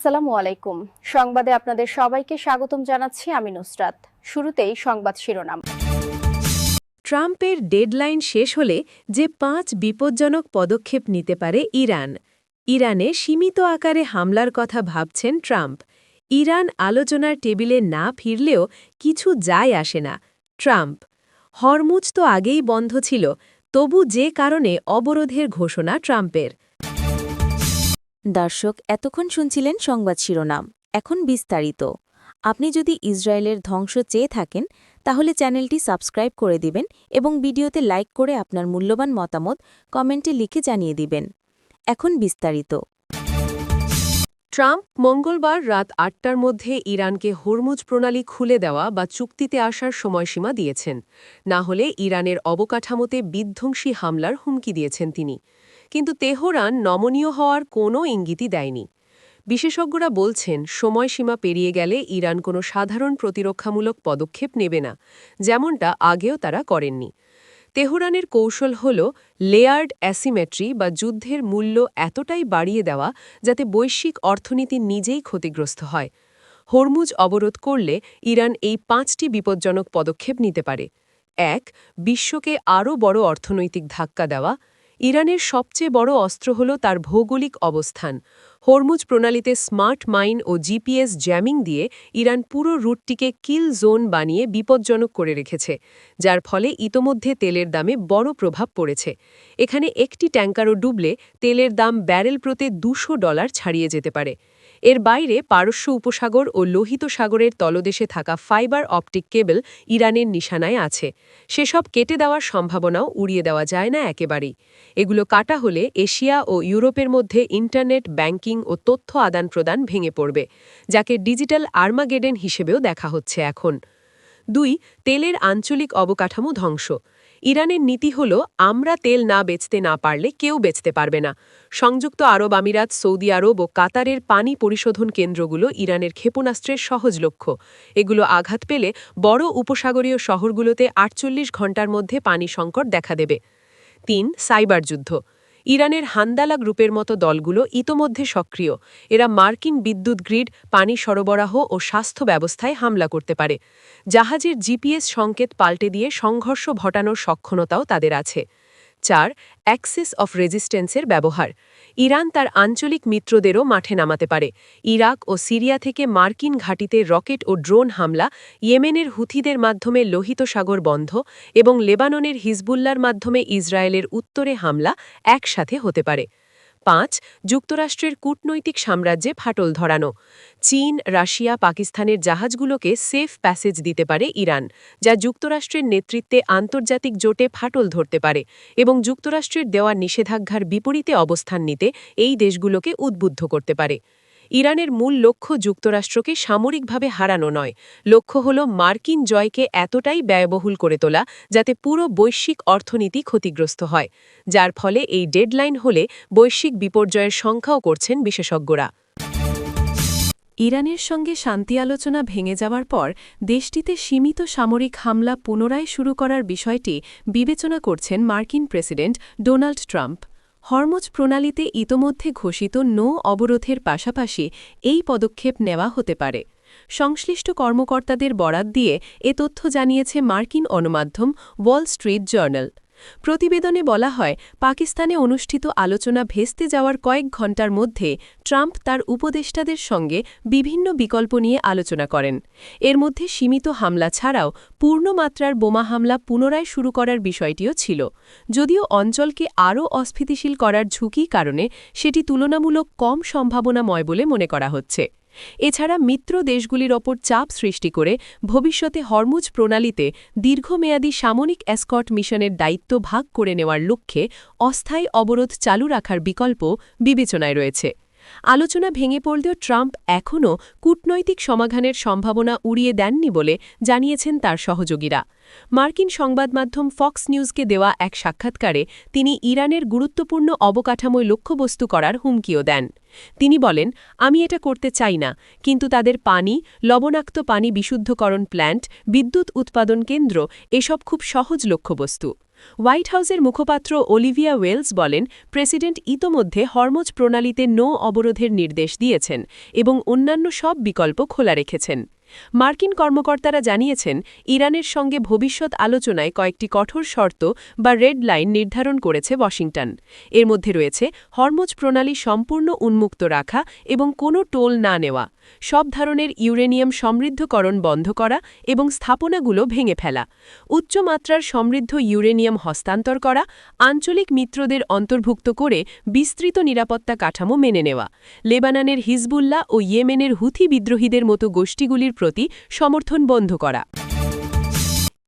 আসসালামু আলাইকুম। সংবাদে আপনাদের সবাইকে স্বাগতম জানাচ্ছি আমি নুসরাত। শুরুতেই সংবাদ শিরোনাম। ট্রাম্পের ডেডলাইন শেষ হলে যে ৫ বিপজ্জনক পদক্ষেপ নিতে পারে ইরান। ইরানে সীমিত আকারে হামলার কথা ভাবছেন ট্রাম্প। ইরান আলোচনার টেবিলে না ফিরলেও কিছু যায় আসে না। ট্রাম্প, হরমুজ তো আগেই বন্ধ ছিল, তবু যে কারণে অবরোধের ঘোষণা ট্রাম্পের। দর্শক, এতক্ষণ শুনছিলেন সংবাদ শিরোনাম। এখন বিস্তারিত। আপনি যদি ইসরায়েলের ধ্বংস চেয়ে থাকেন তাহলে চ্যানেলটি সাবস্ক্রাইব করে দিবেন এবং ভিডিওতে লাইক করে আপনার মূল্যবান মতামত কমেন্টে লিখে জানিয়ে দিবেন। এখন বিস্তারিত। ট্রাম্প মঙ্গলবার রাত ৮টার মধ্যে ইরানকে হরমুজ প্রণালী খুলে দেওয়া বা চুক্তিতে আসার সময়সীমা দিয়েছেন, না হলে ইরানের অবকাঠামোতে বিধ্বংসী হামলার হুমকি দিয়েছেন তিনি। কিন্তু তেহরান নমনীয় হওয়ার কোনো ইঙ্গিতই দেয়নি। বিশেষজ্ঞরা বলছেন সময়সীমা পেরিয়ে গেলে ইরান কোনো সাধারণ প্রতিরক্ষামূলক পদক্ষেপ নেবে না, যেমনটা আগেও তারা করেননি। তেহরানের কৌশল হল লেয়ার্ড অ্যাসিমেট্রি বা যুদ্ধের মূল্য এতটাই বাড়িয়ে দেওয়া যাতে বৈশ্বিক অর্থনীতি নিজেই ক্ষতিগ্রস্ত হয়। হরমুজ অবরোধ করলে ইরান এই ৫টি বিপজ্জনক পদক্ষেপ নিতে পারে। ১. বিশ্বকে আরও বড় অর্থনৈতিক ধাক্কা দেওয়া। ইরানের সবচেয়ে বড় অস্ত্র হল তার ভৌগোলিক অবস্থান। হরমুজ প্রণালীতে স্মার্ট মাইন ও জিপিএস জ্যামিং দিয়ে ইরান পুরো রুটটিকে কিল জোন বানিয়ে বিপজ্জনক করে রেখেছে, যার ফলে ইতোমধ্যে তেলের দামে বড় প্রভাব পড়েছে। এখানে একটি ট্যাঙ্কারও ডুবলে তেলের দাম ব্যারেল প্রতি $200 ছাড়িয়ে যেতে পারে। এর বাইরে পারস্য উপসাগর ও লোহিত সাগরের তলদেশে থাকা ফাইবার অপটিক কেবল ইরানের নিশানায় আছে। সেসব কেটে দেওয়ার সম্ভাবনাও উড়িয়ে দেওয়া যায় না একেবারেই। এগুলো কাটা হলে এশিয়া ও ইউরোপের মধ্যে ইন্টারনেট, ব্যাংকিং ও তথ্য আদান-প্রদান ভেঙে পড়বে, যাকে ডিজিটাল আর্মাগেডেন হিসেবেও দেখা হচ্ছে এখন। ২. তেলের আঞ্চলিক অবকাঠামো ধ্বংস। ইরানের নীতি হল, আমরা তেল না বেচতে না পারলে কেউ বেচতে পারবে না। সংযুক্ত আরব আমিরাত, সৌদি আরব ও কাতারের পানি পরিশোধন কেন্দ্রগুলো ইরানের ক্ষেপণাস্ত্রের সহজ লক্ষ্য। এগুলো আঘাত পেলে বড় উপসাগরীয় শহরগুলোতে ৪৮ ঘণ্টার মধ্যে পানি সংকট দেখা দেবে। ৩. সাইবার যুদ্ধ। ইরানের হান্দালা গ্রুপের মতো দলগুলো ইতোমধ্যে সক্রিয়। এরা মার্কিন বিদ্যুৎ গ্রিড, পানি সরবরাহ ও স্বাস্থ্য ব্যবস্থায় হামলা করতে পারে। জাহাজের জিপিএস সংকেত পাল্টে দিয়ে সংঘর্ষ ঘটানোর সক্ষমতাও তাদের আছে। ৪. অ্যাক্সিস অফ রেজিস্ট্যান্সের ব্যবহার। ইরান তার আঞ্চলিক মিত্রদেরও মাঠে নামাতে পারে। ইরাক ও সিরিয়া থেকে মার্কিন ঘাঁটিতে রকেট ও ড্রোন হামলা, ইয়েমেনের হুথিদের মাধ্যমে লোহিত সাগর বন্ধ এবং লেবাননের হিজবুল্লার মাধ্যমে ইসরায়েলের উত্তরে হামলা একসাথে হতে পারে। ৫. যুক্তরাষ্ট্রের কূটনৈতিক সাম্রাজ্যে ফাটল ধরানো। চীন, রাশিয়া, পাকিস্তানের জাহাজগুলোকে সেফ প্যাসেজ দিতে পারে ইরান, যা যুক্তরাষ্ট্রের নেতৃত্বে আন্তর্জাতিক জোটে ফাটল ধরতে পারে এবং যুক্তরাষ্ট্রের দেওয়া নিষেধাজ্ঞার বিপরীতে অবস্থান নিতে এই দেশগুলোকে উদ্বুদ্ধ করতে পারে। ইরানের মূল লক্ষ্য যুক্তরাষ্ট্রকে সামরিকভাবে হারানো নয়, লক্ষ্য হল মার্কিন জয়কে এতটাই ব্যয়বহুল করে তোলা যাতে পুরো বৈশ্বিক অর্থনীতি ক্ষতিগ্রস্ত হয়, যার ফলে এই ডেডলাইন হলে বৈশ্বিক বিপর্যয়ের সংখ্যাও করছেন বিশেষজ্ঞরা। ইরানের সঙ্গে শান্তি আলোচনা ভেঙে যাওয়ার পর দেশটিতে সীমিত সামরিক হামলা পুনরায় শুরু করার বিষয়টি বিবেচনা করছেন মার্কিন প্রেসিডেন্ট ডোনাল্ড ট্রাম্প। হরমুজ প্রণালীতে ইতোমধ্যে ঘোষিত নো অবরোধের পাশাপাশি এই পদক্ষেপ নেওয়া হতে পারে। সংশ্লিষ্ট কর্মকর্তাদের বরাত দিয়ে এ তথ্য জানিয়েছে মার্কিন গণমাধ্যম ওয়াল স্ট্রিট জার্নাল। প্রতিবেদনে বলা হয়, পাকিস্তানে অনুষ্ঠিত আলোচনা ভেস্তে যাওয়ার কয়েক ঘণ্টার মধ্যে ট্রাম্প তার উপদেষ্টাদের সঙ্গে বিভিন্ন বিকল্প নিয়ে আলোচনা করেন। এর মধ্যে সীমিত হামলা ছাড়াও পূর্ণমাত্রার বোমা হামলা পুনরায় শুরু করার বিষয়টিও ছিল, যদিও অঞ্চলকে আরও অস্থিতিশীল করার ঝুঁকি কারণে সেটি তুলনামূলক কম সম্ভাবনাময় বলে মনে করা হচ্ছে। এছাড়া মিত্র দেশগুলির ওপর চাপ সৃষ্টি করে ভবিষ্যতে হরমুজ প্রণালীতে দীর্ঘমেয়াদী সামরিক এসকর্ট মিশনের দায়িত্ব ভাগ করে নেওয়ার লক্ষ্যে অস্থায়ী অবরোধ চালু রাখার বিকল্প বিবেচনায় রয়েছে। আলোচনা ভেঙে পড়লেও ট্রাম্প এখনও কূটনৈতিক সমাধানের সম্ভাবনা উড়িয়ে দেননি বলে জানিয়েছেন তার সহযোগীরা। মার্কিন সংবাদ মাধ্যম ফক্স নিউজকে দেওয়া এক সাক্ষাৎকারে তিনি ইরানের গুরুত্বপূর্ণ অবকাঠামোয় লক্ষ্যবস্তু করার হুমকিও দেন। তিনি বলেন, আমি এটা করতে চাই না, কিন্তু তাদের পানি, লবণাক্ত পানি বিশুদ্ধকরণ প্ল্যান্ট, বিদ্যুৎ উৎপাদন কেন্দ্র এসব খুব সহজ লক্ষ্যবস্তু। হোয়াইট হাউসের মুখপাত্র অলিভিয়া ওয়েলস বলেন, প্রেসিডেন্ট ইতোমধ্যে হরমুজ প্রণালীতে অবরোধের নির্দেশ দিয়েছেন এবং অন্যান্য সব বিকল্প খোলা রেখেছেন। মার্কিন কর্মকর্তারা জানিয়েছেন, ইরানের সঙ্গে ভবিষ্যৎ আলোচনায় কয়েকটি কঠোর শর্ত বা রেড লাইন নির্ধারণ করেছে ওয়াশিংটন। এর মধ্যে রয়েছে হরমুজ প্রণালী সম্পূর্ণ উন্মুক্ত রাখা এবং কোনো টোল না নেওয়া, সব ধরনের ইউরেনিয়াম সমৃদ্ধকরণ বন্ধ করা এবং স্থাপনাগুলো ভেঙে ফেলা, উচ্চমাত্রার সমৃদ্ধ ইউরেনিয়াম হস্তান্তর করা, আঞ্চলিক মিত্রদের অন্তর্ভুক্ত করে বিস্তৃত নিরাপত্তা কাঠামো মেনে নেওয়া, লেবাননের হিজবুল্লাহ ও ইয়েমেনের হুথি বিদ্রোহীদের মতো গোষ্ঠীগুলির প্রতি সমর্থন বন্ধ করা।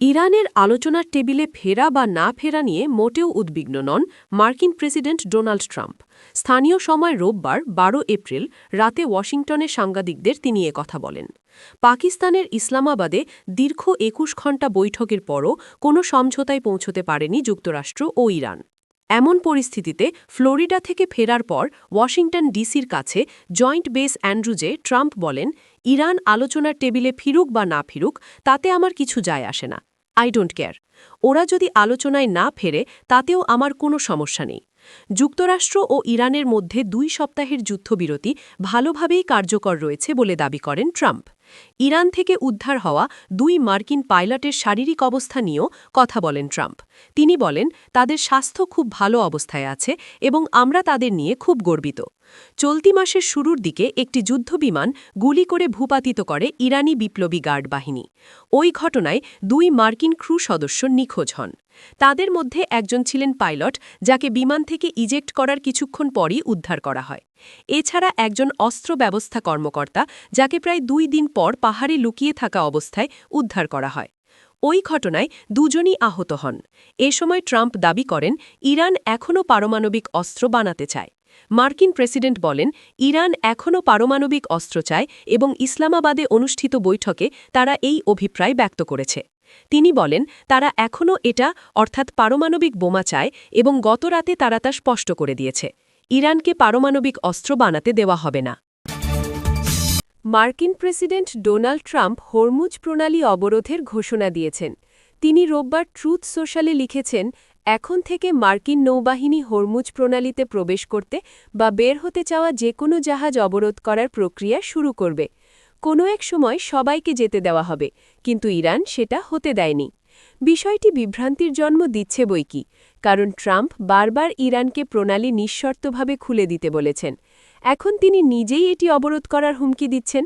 ইরানের আলোচনার টেবিলে ফেরা বা না ফেরা নিয়ে মোটেও উদ্বিগ্ন নন মার্কিন প্রেসিডেন্ট ডোনাল্ড ট্রাম্প। স্থানীয় সময় রোববার ১২ এপ্রিল রাতে ওয়াশিংটনে সাংবাদিকদের তিনি কথা বলেন। পাকিস্তানের ইসলামাবাদে দীর্ঘ ২১ ঘণ্টা বৈঠকের পরও কোনো সমঝোতায় পৌঁছতে পারেনি যুক্তরাষ্ট্র ও ইরান। এমন পরিস্থিতিতে ফ্লোরিডা থেকে ফেরার পর ওয়াশিংটন ডিসির কাছে জয়েন্ট বেস অ্যান্ড্রুজে ট্রাম্প বলেন, ইরান আলোচনার টেবিলে ফিরুক বা না ফিরুক তাতে আমার কিছু যায় আসে না। I don't care. ওরা যদি আলোচনায় না ফেরে তাতেও আমার কোনো সমস্যা নেই। যুক্তরাষ্ট্র ও ইরানের মধ্যে ২ সপ্তাহের যুদ্ধবিরতি ভালোভাবেই কার্যকর রয়েছে বলে দাবি করেন ট্রাম্প। ইরান থেকে উদ্ধার হওয়া ২ মার্কিন পাইলটের শারীরিক অবস্থা নিয়েও কথা বলেন ট্রাম্প। তিনি বলেন, তাদের স্বাস্থ্য খুব ভালো অবস্থায় আছে এবং আমরা তাদের নিয়ে খুব গর্বিত। চলতি মাসের শুরুর দিকে একটি যুদ্ধবিমান গুলি করে ভূপাতিত করে ইরানি বিপ্লবী গার্ড বাহিনী। ওই ঘটনায় ২ মার্কিন ক্রু সদস্য নিখোঁজ হন। তাদের মধ্যে একজন ছিলেন পাইলট, যাকে বিমান থেকে ইজেক্ট করার কিছুক্ষণ পরই উদ্ধার করা হয়। এছাড়া একজন অস্ত্র ব্যবস্থা কর্মকর্তা, যাকে প্রায় ২ দিন পর পাহাড়ে লুকিয়ে থাকা অবস্থায় উদ্ধার করা হয়। ওই ঘটনায় দুজনই আহত হন। এ সময় ট্রাম্প দাবি করেন, ইরান এখনও পারমাণবিক অস্ত্র বানাতে চায়। মার্কিন প্রেসিডেন্ট বলেন, ইরান এখনও পারমাণবিক অস্ত্র চায় এবং ইসলামাবাদে অনুষ্ঠিত বৈঠকে তারা এই অভিপ্রায় ব্যক্ত করেছে। তিনি বলেন, তারা এখনও এটা অর্থাৎ পারমাণবিক বোমা চায় এবং গতরাতে তারা তা স্পষ্ট করে দিয়েছে। ইরানকে পারমাণবিক অস্ত্র বানাতে দেওয়া হবে না। মার্কিন প্রেসিডেন্ট ডোনাল্ড ট্রাম্প হরমুজ প্রণালী অবরোধের ঘোষণা দিয়েছেন। তিনি রোববার ট্রুথ সোশ্যালে লিখেছেন, এখন থেকে মার্কিন নৌবাহিনী হরমুজ প্রণালীতে প্রবেশ করতে বা বের হতে চাওয়া যে কোনো জাহাজ অবরোধ করার প্রক্রিয়া শুরু করবে। কোনো এক সময় সবাইকে যেতে দেওয়া হবে, কিন্তু ইরান সেটা হতে দেয়নি। বিষয়টি বিভ্রান্তির জন্ম দিচ্ছে বইকি, কারণ ট্রাম্প বারবার ইরানকে প্রণালী নিঃশর্তভাবে খুলে দিতে বলেছেন। এখন তিনি নিজেই এটি অবরোধ করার হুমকি দিচ্ছেন।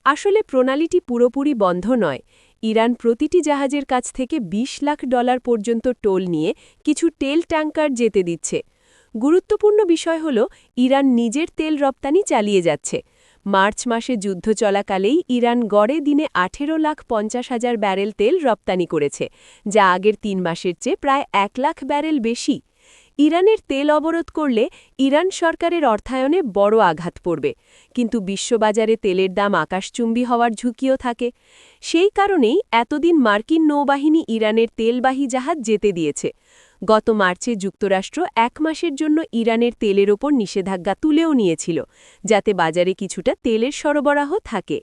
আসলে প্রণালীটি পুরোপুরি বন্ধ নয়। ইরান প্রতিটি জাহাজের কাছ থেকে $২০ লাখ পর্যন্ত টোল নিয়ে কিছু তেল ট্যাঙ্কার যেতে দিচ্ছে। গুরুত্বপূর্ণ বিষয় হল, ইরান নিজের তেল রপ্তানি চালিয়ে যাচ্ছে। মার্চ মাসে যুদ্ধ চলাকালেই ইরান গড়ে দিনে ১৮,৫০,০০০ ব্যারেল তেল রপ্তানি করেছে, যা আগের ৩ মাসের চেয়ে প্রায় ১ লাখ ব্যারেল বেশি। ইরানের তেল অবরোধ করলে ইরান সরকারের অর্থায়নে বড় আঘাত পড়বে, কিন্তু বিশ্ববাজারে তেলের দাম আকাশচুম্বী হওয়ার ঝুঁকিও থাকে। সেই কারণেই এতদিন মার্কিন নৌবাহিনী ইরানের তেলবাহী জাহাজ যেতে দিয়েছে। গত মার্চে যুক্তরাষ্ট্র ১ মাসের জন্য ইরানের তেলের ওপর নিষেধাজ্ঞা তুলেও নিয়েছিল, যাতে বাজারে কিছুটা তেলের সরবরাহ থাকে।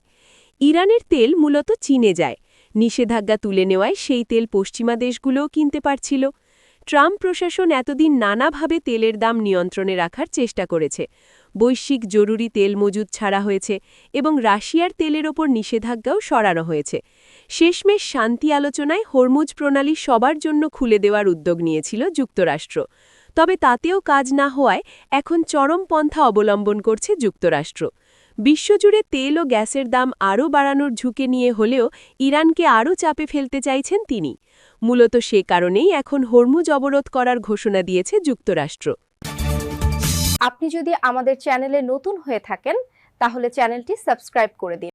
ইরানের তেল মূলত চীনে যায়। নিষেধাজ্ঞা তুলে নেওয়ায় সেই তেল পশ্চিমা দেশগুলোও কিনতে পারছিল। ট্রাম্প প্রশাসন এতদিন নানাভাবে তেলের দাম নিয়ন্ত্রণে রাখার চেষ্টা করেছে। বৈশ্বিক জরুরি তেল মজুদ ছাড়া হয়েছে এবং রাশিয়ার তেলের ওপর নিষেধাজ্ঞাও সরানো হয়েছে। শেষমেশ শান্তি আলোচনায় হরমুজ প্রণালী সবার জন্য খুলে দেওয়ার উদ্যোগ নিয়েছিল যুক্তরাষ্ট্র। তবে তাতেও কাজ না হওয়ায় এখন চরম পন্থা অবলম্বন করছে যুক্তরাষ্ট্র। বিশ্বজুড়ে তেল ও গ্যাসের দাম আরও বাড়ানোর ঝুঁকি নিয়ে হলেও ইরানকে আরও চাপে ফেলতে চাইছেন তিনি। মূলত সে কারণেই এখন হরমুজ অবরোধ করার ঘোষণা দিয়েছে যুক্তরাষ্ট্র। আপনি যদি আমাদের চ্যানেলে নতুন হয়ে থাকেন, তাহলে চ্যানেলটি সাবস্ক্রাইব করে দিন।